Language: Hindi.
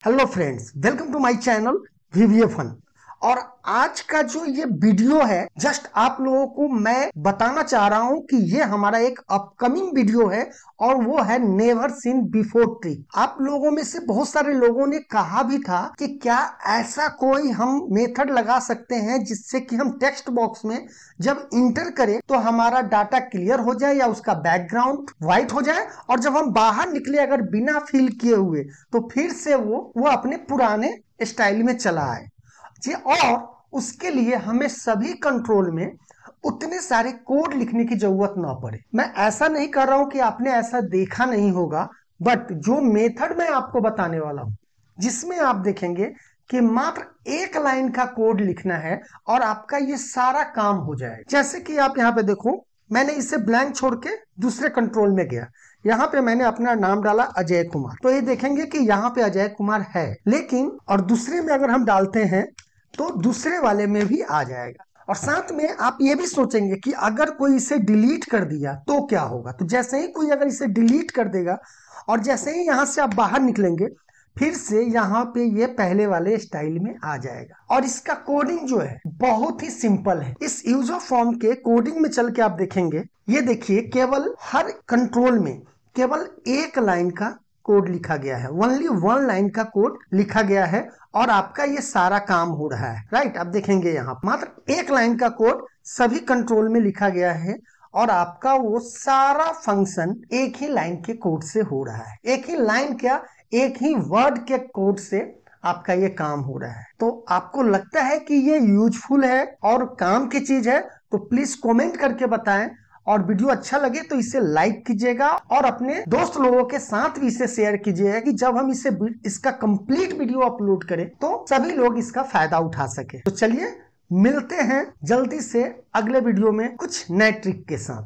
Hello friends, welcome to my channel VVA fun. और आज का जो ये वीडियो है, जस्ट आप लोगों को मैं बताना चाह रहा हूं कि ये हमारा एक अपकमिंग वीडियो है और वो है नेवर सीन बिफोर ट्रिक। आप लोगों में से बहुत सारे लोगों ने कहा भी था कि क्या ऐसा कोई हम मेथड लगा सकते हैं जिससे कि हम टेक्स्ट बॉक्स में जब इंटर करें तो हमारा डाटा क्लियर हो जाए या उसका बैकग्राउंड व्हाइट हो जाए, और जब हम बाहर निकले अगर बिना फिल किए हुए तो फिर से वो अपने पुराने स्टाइल में चला आए जी। और उसके लिए हमें सभी कंट्रोल में उतने सारे कोड लिखने की जरूरत ना पड़े। मैं ऐसा नहीं कर रहा हूं कि आपने ऐसा देखा नहीं होगा, बट जो मेथड मैं आपको बताने वाला हूं जिसमें आप देखेंगे कि मात्र एक लाइन का कोड लिखना है और आपका ये सारा काम हो जाएगा। जैसे कि आप यहाँ पे देखो, मैंने इसे ब्लैंक छोड़ के दूसरे कंट्रोल में गया। यहाँ पे मैंने अपना नाम डाला अजय कुमार, तो ये देखेंगे कि यहाँ पे अजय कुमार है, लेकिन और दूसरे में अगर हम डालते हैं तो दूसरे वाले में भी आ जाएगा। और साथ में आप ये भी सोचेंगे कि अगर कोई इसे डिलीट कर दिया तो क्या होगा। तो जैसे ही कोई अगर इसे डिलीट कर देगा और जैसे ही यहां से आप बाहर निकलेंगे फिर से यहाँ पे ये पहले वाले स्टाइल में आ जाएगा। और इसका कोडिंग जो है बहुत ही सिंपल है। इस यूजर फॉर्म के कोडिंग में चल के आप देखेंगे, ये देखिए केवल हर कंट्रोल में केवल एक लाइन का कोड लिखा गया है, ओनली वन लाइन का कोड लिखा गया है और आपका ये सारा काम हो रहा है। राइट, आप देखेंगे यहाँ मात्र एक लाइन का कोड सभी कंट्रोल में लिखा गया है और आपका वो सारा फंक्शन एक ही लाइन के कोड से हो रहा है। एक ही लाइन क्या, एक ही वर्ड के कोड से आपका ये काम हो रहा है। तो आपको लगता है कि ये यूजफुल है और काम की चीज है तो प्लीज कमेंट करके बताएं। और वीडियो अच्छा लगे तो इसे लाइक कीजिएगा और अपने दोस्त लोगों के साथ भी इसे शेयर कीजिएगा कि जब हम इसका कंप्लीट वीडियो अपलोड करें तो सभी लोग इसका फायदा उठा सके। तो चलिए मिलते हैं जल्दी से अगले वीडियो में कुछ नए ट्रिक के साथ।